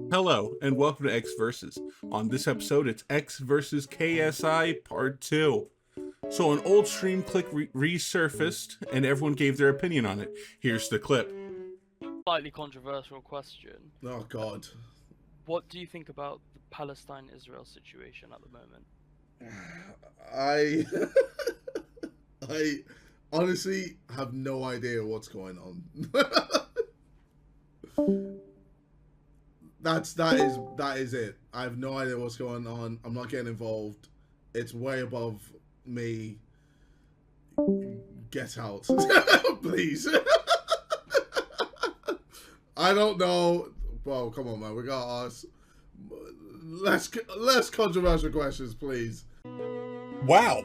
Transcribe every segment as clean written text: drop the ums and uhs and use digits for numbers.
Hello, and welcome to X Versus. On this episode, it's X versus KSI Part 2. So an old stream clip resurfaced, and everyone gave their opinion on it. Here's the clip. Slightly controversial question. Oh God. What do you think about the Palestine-Israel situation at the moment? I I honestly have no idea what's going on. that is it. I have no idea what's going on. I'm not getting involved. It's way above me. Get out, please. I don't know. Well, come on, man. We got us. Less controversial questions, please. Wow,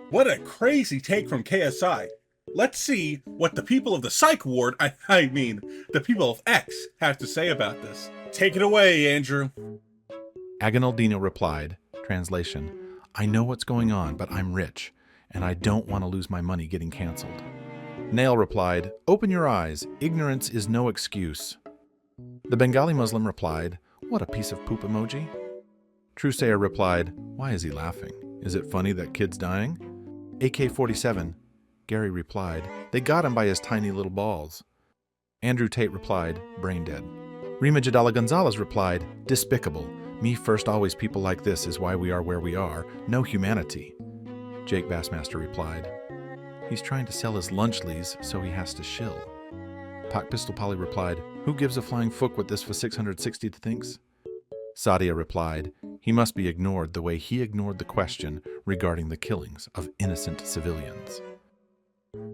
what a crazy take from KSI. Let's see what the people of the psych ward, I mean, the people of X, have to say about this. Take it away, Andrew. Agonaldino replied, translation, I know what's going on, but I'm rich, and I don't want to lose my money getting canceled. Nail replied, open your eyes, ignorance is no excuse. The Bengali Muslim replied, what a piece of poop emoji. Trusayer replied, why is he laughing? Is it funny that kid's dying? AK-47, Gary replied, they got him by his tiny little balls. Andrew Tate replied, brain dead. Rima Jadala Gonzalez replied, despicable. Me first, always people like this is why we are where we are. No humanity. Jake Bassmaster replied, he's trying to sell his lunchlies, so he has to shill. Pak Pistol Polly replied, who gives a flying fuck what this for 660 thinks? Sadia replied, he must be ignored the way he ignored the question regarding the killings of innocent civilians.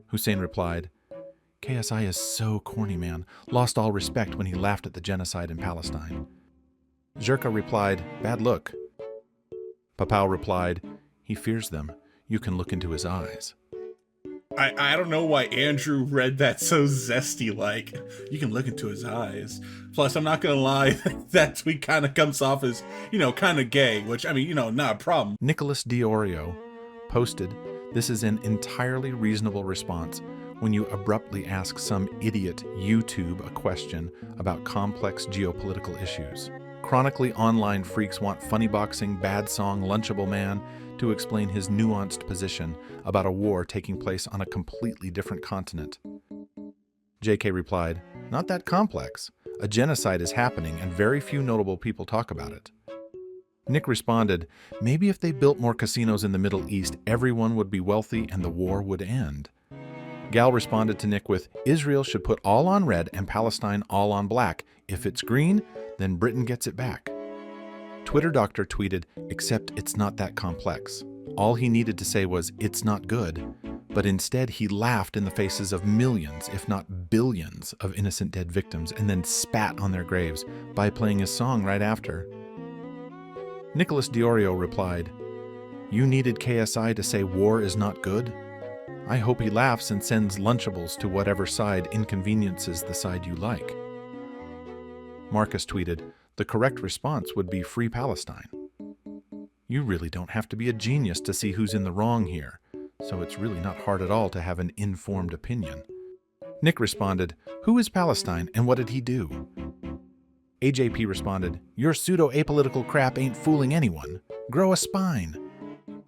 Hussein replied, KSI is so corny, man. Lost all respect when he laughed at the genocide in Palestine. Zherka replied, bad look. Papao replied, he fears them. You can look into his eyes. I don't know why Andrew read that so zesty-like. You can look into his eyes. Plus, I'm not gonna lie, that tweet kind of comes off as, kind of gay, which, not a problem. Nicholas Diorio posted, this is an entirely reasonable response when you abruptly ask some idiot YouTube a question about complex geopolitical issues. Chronically online freaks want funny boxing, bad song, lunchable man to explain his nuanced position about a war taking place on a completely different continent. JK replied, not that complex. A genocide is happening and very few notable people talk about it. Nick responded, maybe if they built more casinos in the Middle East, everyone would be wealthy and the war would end. Gal responded to Nick with, Israel should put all on red and Palestine all on black. If it's green, then Britain gets it back. Twitter Doctor tweeted, except it's not that complex. All he needed to say was, it's not good. But instead he laughed in the faces of millions, if not billions, of innocent dead victims and then spat on their graves by playing his song right after. Nicholas Diorio replied, you needed KSI to say war is not good? I hope he laughs and sends Lunchables to whatever side inconveniences the side you like. Marcus tweeted, the correct response would be free Palestine. You really don't have to be a genius to see who's in the wrong here, so it's really not hard at all to have an informed opinion. Nick responded, who is Palestine and what did he do? AJP responded, your pseudo-apolitical crap ain't fooling anyone. Grow a spine.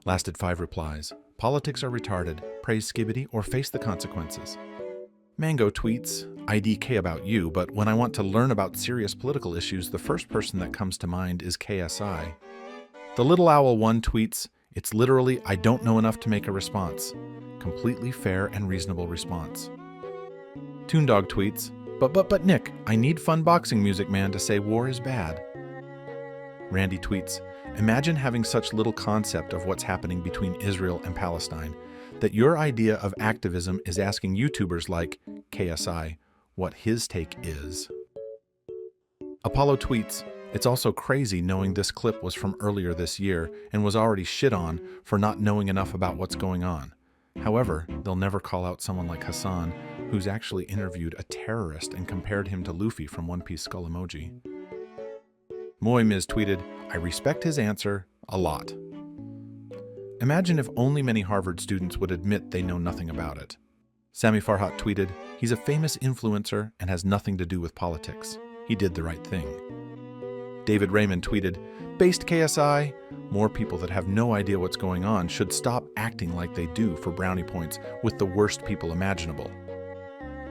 Lasted 5 replies, politics are retarded, praise Skibbity or face the consequences. Mango tweets, IDK about you, but when I want to learn about serious political issues, the first person that comes to mind is KSI. The Little Owl 1 tweets, it's literally, I don't know enough to make a response. Completely fair and reasonable response. Toondog tweets, but Nick, I need fun boxing music man to say war is bad. Randy tweets, imagine having such little concept of what's happening between Israel and Palestine, that your idea of activism is asking YouTubers like KSI what his take is. Apollo tweets, it's also crazy knowing this clip was from earlier this year and was already shit on for not knowing enough about what's going on. However, they'll never call out someone like Hassan, who's actually interviewed a terrorist and compared him to Luffy from One Piece Skull Emoji. Moy Miz tweeted, I respect his answer a lot. Imagine if only many Harvard students would admit they know nothing about it. Sami Farhat tweeted, he's a famous influencer and has nothing to do with politics. He did the right thing. David Raymond tweeted, "Based KSI, more people that have no idea what's going on should stop acting like they do for brownie points with the worst people imaginable."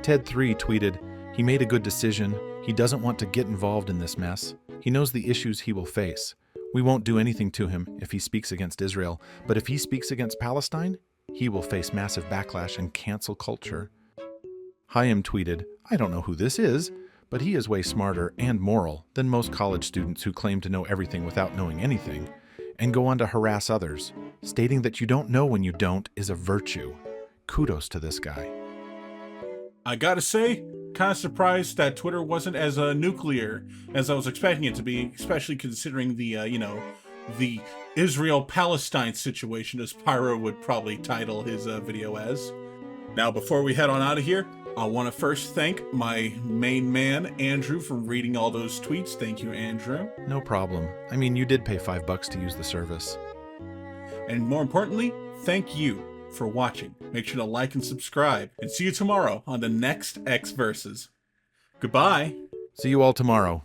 Ted3 tweeted, "He made a good decision. He doesn't want to get involved in this mess. He knows the issues he will face. We won't do anything to him if he speaks against Israel, but if he speaks against Palestine, he will face massive backlash and cancel culture." Chaim tweeted, "I don't know who this is, but he is way smarter and moral than most college students who claim to know everything without knowing anything, and go on to harass others. Stating that you don't know when you don't is a virtue. Kudos to this guy." I gotta say, kind of surprised that Twitter wasn't as nuclear as I was expecting it to be, especially considering the, the Israel-Palestine situation, as Pyro would probably title his video as. Now, before we head on out of here, I want to first thank my main man, Andrew, for reading all those tweets. Thank you, Andrew. No problem. I mean, you did pay $5 to use the service. And more importantly, thank you for watching. Make sure to like and subscribe, and see you tomorrow on the next X Versus. Goodbye. See you all tomorrow.